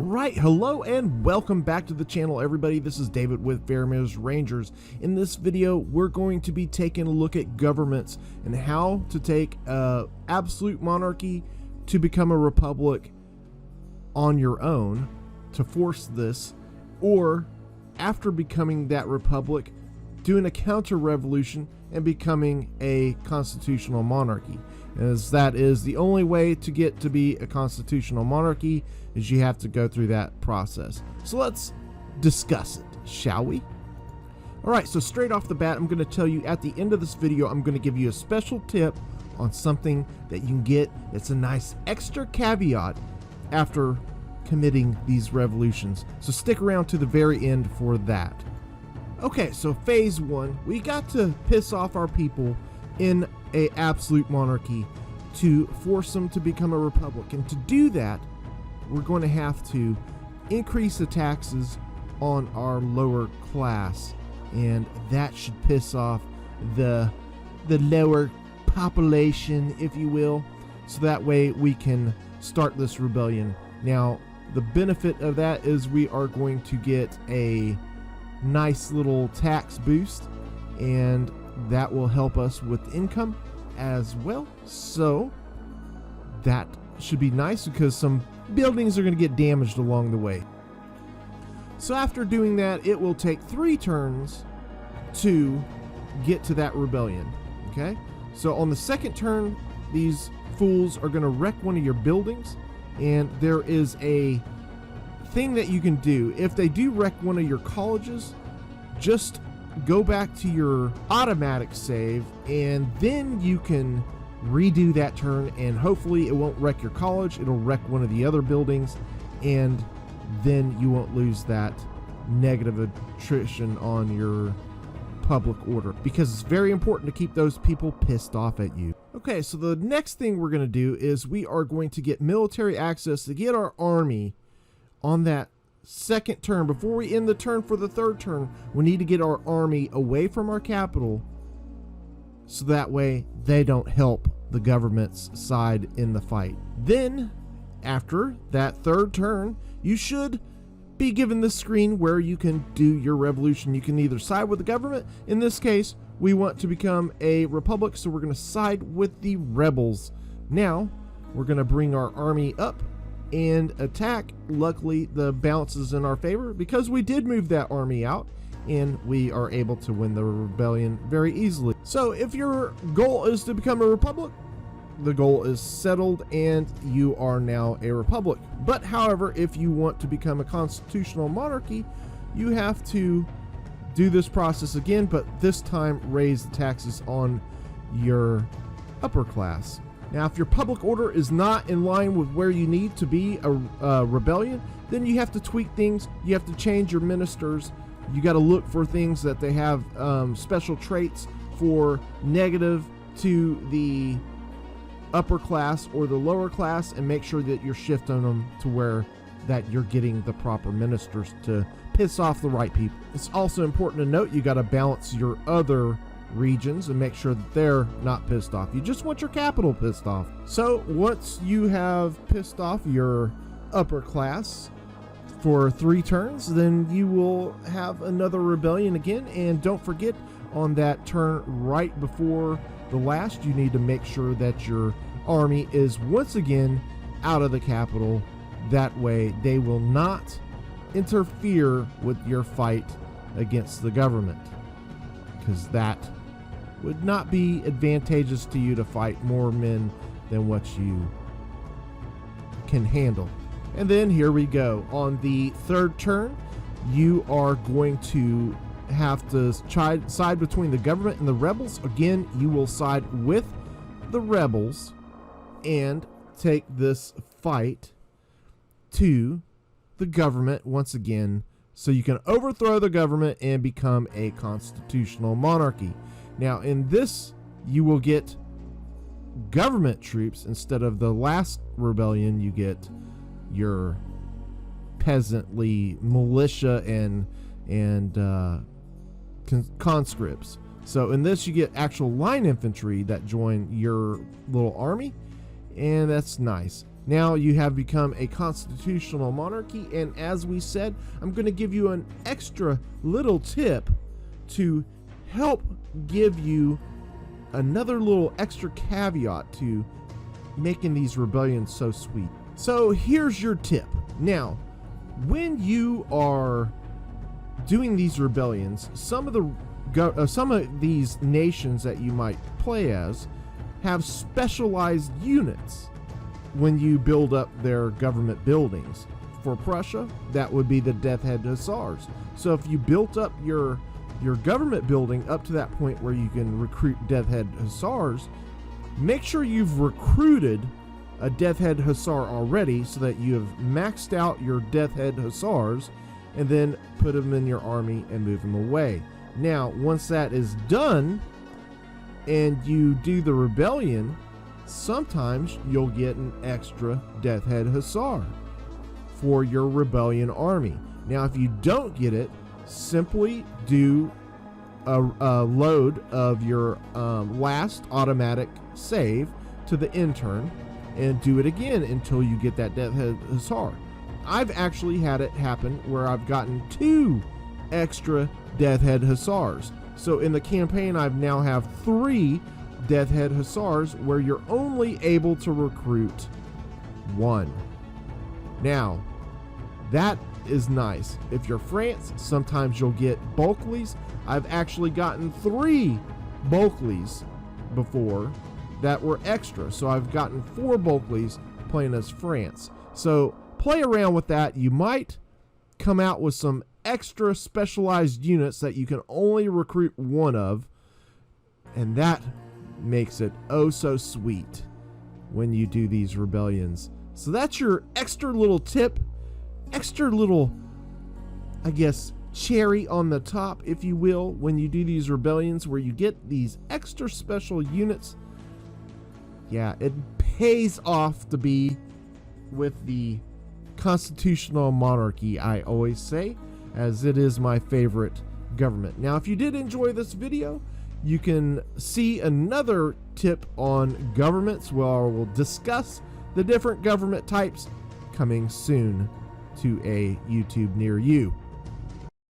Right, hello and welcome back to the channel, everybody. This is David with Fairmere's Rangers. In this video, we're going to be taking a look at governments and how to take absolute monarchy to become a republic on your own, to force this, or after becoming that republic, doing a counter-revolution and becoming a constitutional monarchy. As that is the only way to get to be a constitutional monarchy, is you have to go through that process. So let's discuss it, shall we? Alright, so straight off the bat, I'm going to tell you at the end of this video, I'm going to give you a special tip on something that you can get that's a nice extra caveat after committing these revolutions. So stick around to the very end for that. Okay, so phase one, we got to piss off our people in a absolute monarchy to force them to become a republic. And to do that, we're going to have to increase the taxes on our lower class, and that should piss off the lower population, if you will, so that way we can start this rebellion. Now, the benefit of that is we are going to get a nice little tax boost, and that will help us with income as well. So that should be nice because some buildings are going to get damaged along the way. So after doing that, it will take 3 turns to get to that rebellion. Okay, so on the second turn, these fools are going to wreck one of your buildings, and there is a thing that you can do. If they do wreck one of your colleges, just go back to your automatic save, and then you can redo that turn, and hopefully it won't wreck your college, it'll wreck one of the other buildings, and then you won't lose that negative attrition on your public order, because it's very important to keep those people pissed off at you. Okay, so the next thing we're going to do is we are going to get military access to get our army on that second turn. Before we end the turn for the third turn, we need to get our army away from our capital, so that way they don't help the government's side in the fight. Then, after that third turn, you should be given the screen where you can do your revolution. You can either side with the government. In this case, we want to become a republic, so we're going to side with the rebels. Now, we're going to bring our army up and attack. Luckily, the balance is in our favor because we did move that army out, and we are able to win the rebellion very easily. So if your goal is to become a republic, the goal is settled and you are now a republic. But however, if you want to become a constitutional monarchy, you have to do this process again, but this time raise the taxes on your upper class. Now, if your public order is not in line with where you need to be a rebellion, then you have to tweak things. You have to change your ministers. You got to look for things that they have special traits for negative to the upper class or the lower class, and make sure that you're shifting them to where that you're getting the proper ministers to piss off the right people. It's also important to note you got to balance your other regions and make sure that they're not pissed off. You just want your capital pissed off. So once you have pissed off your upper class for 3 turns, then you will have another rebellion again. And don't forget, on that turn right before the last, you need to make sure that your army is once again out of the capital. That way they will not interfere with your fight against the government, because that would not be advantageous to you to fight more men than what you can handle. And then here we go. On the third turn, you are going to have to side between the government and the rebels. Again, you will side with the rebels and take this fight to the government once again, so you can overthrow the government and become a constitutional monarchy. Now, in this, you will get government troops instead of the last rebellion. You get your peasantly militia and conscripts. So in this, you get actual line infantry that join your little army, and that's nice. Now you have become a constitutional monarchy, and as we said, I'm going to give you an extra little tip to help give you another little extra caveat to making these rebellions so sweet. So here's your tip. Now, when you are doing these rebellions, some of these nations that you might play as have specialized units when you build up their government buildings. For Prussia, that would be the Death Head Hussars. So if you built up your government building up to that point where you can recruit Death Head Hussars, make sure you've recruited a Death Head Hussar already so that you have maxed out your Death Head Hussars, and then put them in your army and move them away. Now, once that is done and you do the rebellion, sometimes you'll get an extra Death Head Hussar for your rebellion army. Now, if you don't get it, simply do a load of your last automatic save to the intern and do it again until you get that Death Head Hussar. I've actually had it happen where I've gotten 2 extra Death Head Hussars. So in the campaign, I now have 3 Death Head Hussars where you're only able to recruit 1. Now, that is nice. If you're France, sometimes you'll get Bulkleys. I've actually gotten 3 Bulkleys before that were extra. So I've gotten 4 Bulkleys playing as France. So play around with that. You might come out with some extra specialized units that you can only recruit 1 of. And that makes it oh so sweet when you do these rebellions. So that's your extra little tip, extra little, I guess, cherry on the top, if you will, when you do these rebellions where you get these extra special units. Yeah, it pays off to be with the constitutional monarchy, I always say, as it is my favorite government. Now, if you did enjoy this video, you can see another tip on governments where we'll discuss the different government types coming soon to a YouTube near you.